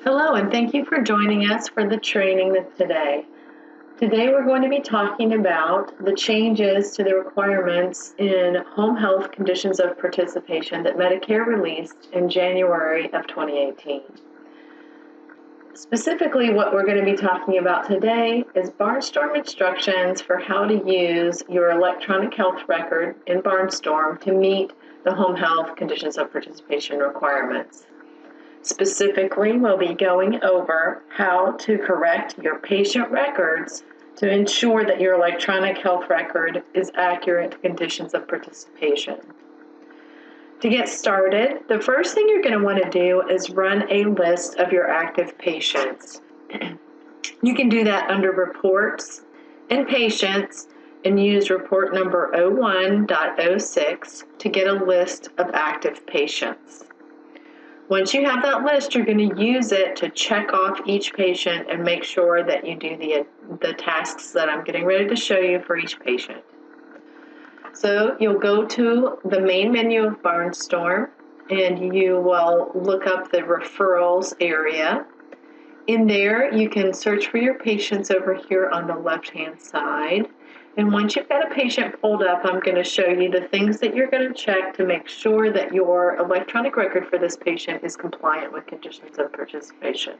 Hello, and thank you for joining us for the training today. Today we're going to be talking about the changes to the requirements in home health conditions of participation that Medicare released in January of 2018. Specifically, what we're going to be talking about today is Barnestorm instructions for how to use your electronic health record in Barnestorm to meet the home health conditions of participation requirements. Specifically, we'll be going over how to correct your patient records to ensure that your electronic health record is accurate to conditions of participation. To get started, the first thing you're going to want to do is run a list of your active patients. You can do that under Reports and Patients and use report number 01.06 to get a list of active patients. Once you have that list, you're going to use it to check off each patient and make sure that you do the tasks that I'm getting ready to show you for each patient. So you'll go to the main menu of Barnestorm and you will look up the referrals area. In there, you can search for your patients over here on the left-hand side. And once you've got a patient pulled up, I'm going to show you the things that you're going to check to make sure that your electronic record for this patient is compliant with conditions of participation.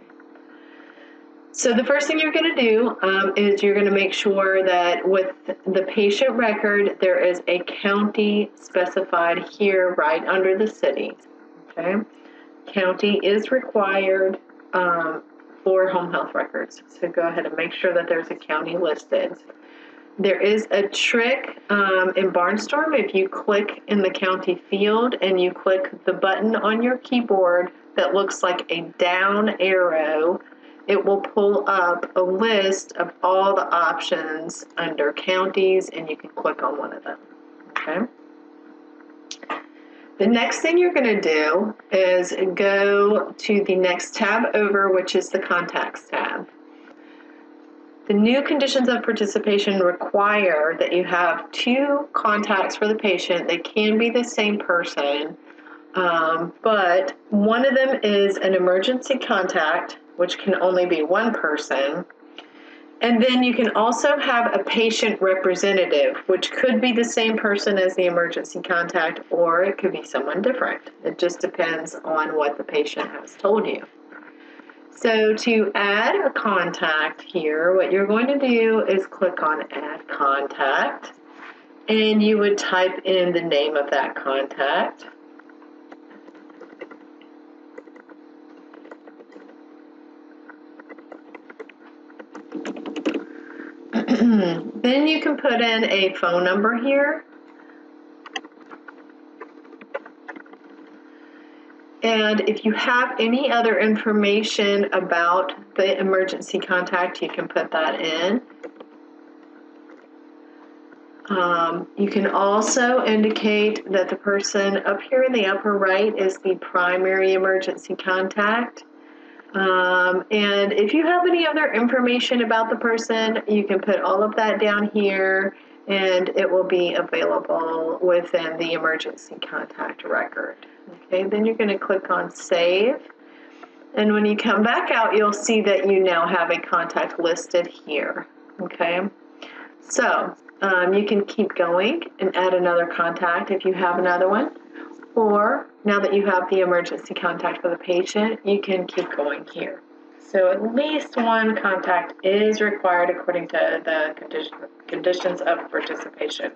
So the first thing you're going to do is you're going to make sure that with the patient record, there is a county specified here right under the city. Okay? County is required for home health records. So go ahead and make sure that there's a county listed. There is a trick in Barnestorm. If you click in the county field and you click the button on your keyboard that looks like a down arrow, it will pull up a list of all the options under counties, and you can click on one of them. Okay. The next thing you're going to do is go to the next tab over, which is the Contacts tab. The new conditions of participation require that you have two contacts for the patient. They can be the same person, but one of them is an emergency contact, which can only be one person. And then you can also have a patient representative, which could be the same person as the emergency contact, or it could be someone different. It just depends on what the patient has told you. So to add a contact here, what you're going to do is click on Add Contact, and you would type in the name of that contact. Then you can put in a phone number here. And if you have any other information about the emergency contact, you can put that in. You can also indicate that the person up here in the upper right is the primary emergency contact. And if you have any other information about the person, you can put all of that down here, and it will be available within the emergency contact record. Okay, then you're going to click on Save, and when you come back out, you'll see that you now have a contact listed here. Okay, so you can keep going and add another contact if you have another one, or now that you have the emergency contact for the patient, you can keep going here. So at least one contact is required according to the conditions of participation.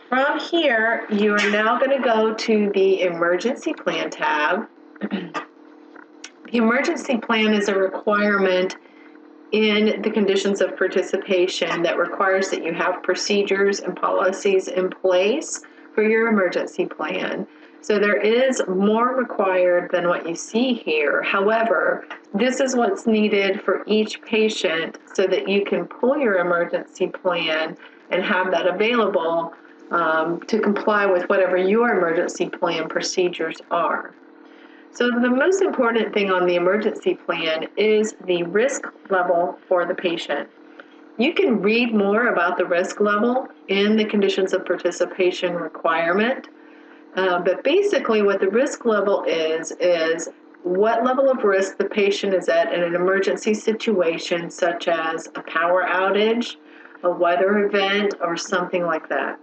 From here, you are now going to go to the Emergency Plan tab. The Emergency Plan is a requirement in the conditions of participation that requires that you have procedures and policies in place for your emergency plan. So there is more required than what you see here. However, this is what's needed for each patient so that you can pull your emergency plan and have that available to comply with whatever your emergency plan procedures are. So the most important thing on the emergency plan is the risk level for the patient. You can read more about the risk level in the conditions of participation requirement. But basically what the risk level is what level of risk the patient is at in an emergency situation, such as a power outage, a weather event, or something like that.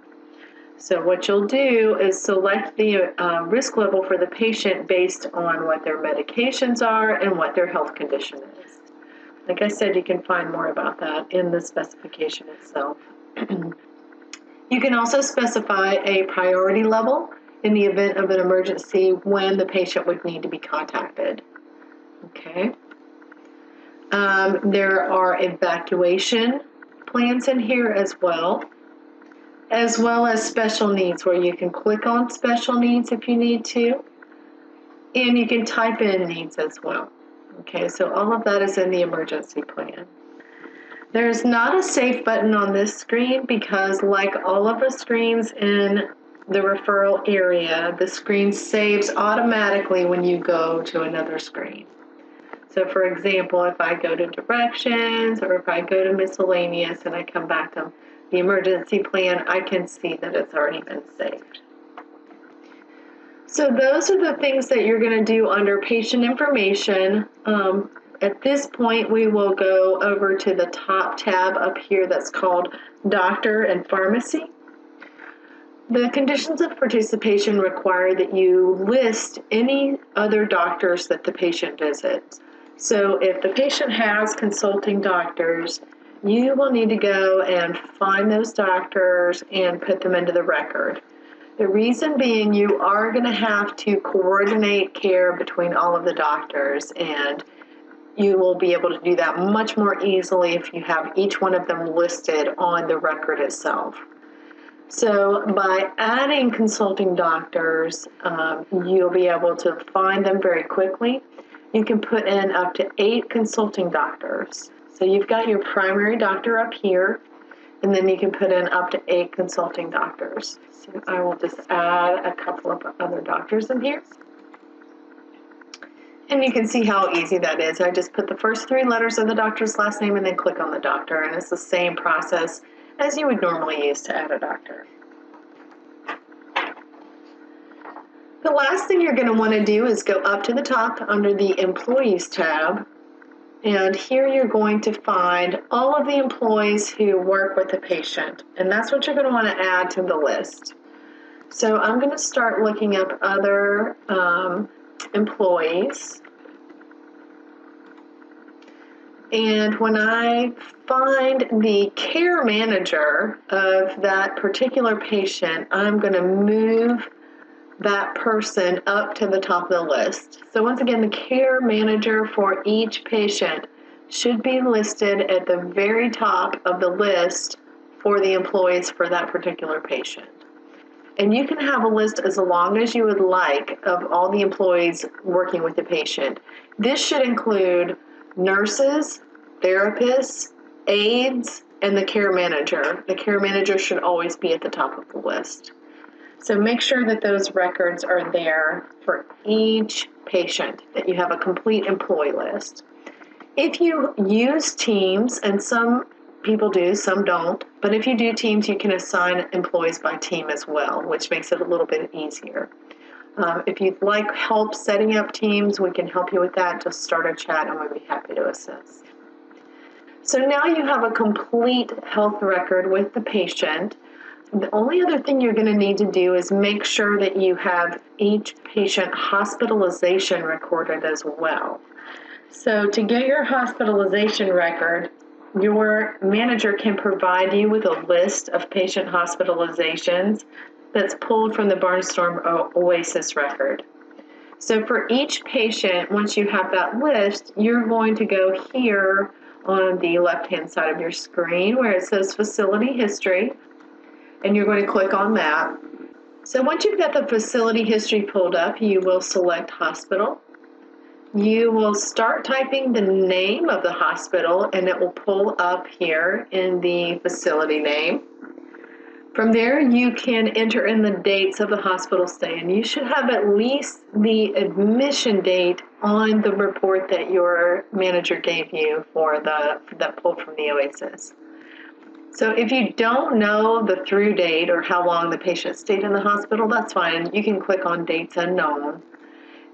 So what you'll do is select the risk level for the patient based on what their medications are and what their health condition is. Like I said, you can find more about that in the specification itself. You can also specify a priority level in the event of an emergency when the patient would need to be contacted. Okay. There are evacuation plans in here as well as special needs, where you can click on special needs if you need to, and you can type in needs as well. Okay, so all of that is in the emergency plan. There's not a save button on this screen because, like all of the screens in the referral area, the screen saves automatically when you go to another screen. So for example, if I go to directions or if I go to miscellaneous and I come back to the emergency plan, I can see that it's already been saved. So those are the things that you're going to do under patient information. At this point, we will go over to the top tab up here that's called Doctor and Pharmacy. The conditions of participation require that you list any other doctors that the patient visits. So if the patient has consulting doctors, you will need to go and find those doctors and put them into the record. The reason being, you are going to have to coordinate care between all of the doctors, and you will be able to do that much more easily if you have each one of them listed on the record itself. So by adding consulting doctors, you'll be able to find them very quickly. You can put in up to 8 consulting doctors. So you've got your primary doctor up here, and then you can put in up to 8 consulting doctors. So I will just add a couple of other doctors in here. And you can see how easy that is. I just put the first 3 letters of the doctor's last name and then click on the doctor, and it's the same process as you would normally use to add a doctor. The last thing you're going to want to do is go up to the top under the Employees tab, and here you're going to find all of the employees who work with the patient, and that's what you're going to want to add to the list. So I'm going to start looking up other employees. And when I find the care manager of that particular patient, I'm going to move that person up to the top of the list. So once again, the care manager for each patient should be listed at the very top of the list for the employees for that particular patient. And you can have a list as long as you would like of all the employees working with the patient. This should include nurses, therapists, aides, and the care manager. The care manager should always be at the top of the list. So make sure that those records are there for each patient, that you have a complete employee list. If you use Teams, and some people do, some don't, but if you do Teams, you can assign employees by team as well, which makes it a little bit easier. If you'd like help setting up Teams, we can help you with that. Just start a chat and we'll be happy to assist. So now you have a complete health record with the patient. The only other thing you're going to need to do is make sure that you have each patient hospitalization recorded as well. So to get your hospitalization record, your manager can provide you with a list of patient hospitalizations that's pulled from the Barnestorm OASIS record. So for each patient, once you have that list, you're going to go here on the left-hand side of your screen where it says Facility History, and you're going to click on that. So once you've got the facility history pulled up, you will select Hospital. You will start typing the name of the hospital, and it will pull up here in the facility name. From there, you can enter in the dates of the hospital stay, and you should have at least the admission date on the report that your manager gave you for that pulled from the OASIS. So if you don't know the through date or how long the patient stayed in the hospital, that's fine. You can click on dates unknown.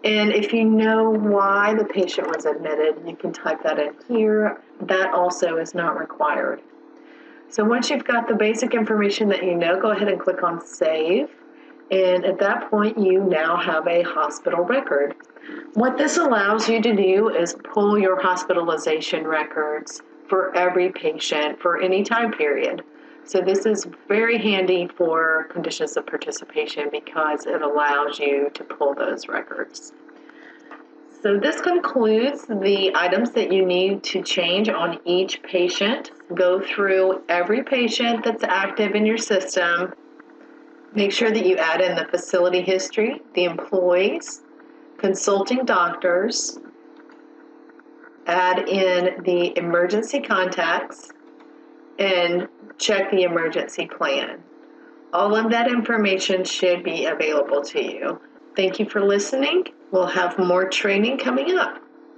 And if you know why the patient was admitted, you can type that in here. That also is not required. So once you've got the basic information that you know, go ahead and click on Save. And at that point, you now have a hospital record. What this allows you to do is pull your hospitalization records for every patient for any time period. So this is very handy for conditions of participation because it allows you to pull those records. So this concludes the items that you need to change on each patient. Go through every patient that's active in your system. Make sure that you add in the facility history, the employees, consulting doctors, add in the emergency contacts, and check the emergency plan. All of that information should be available to you. Thank you for listening. We'll have more training coming up.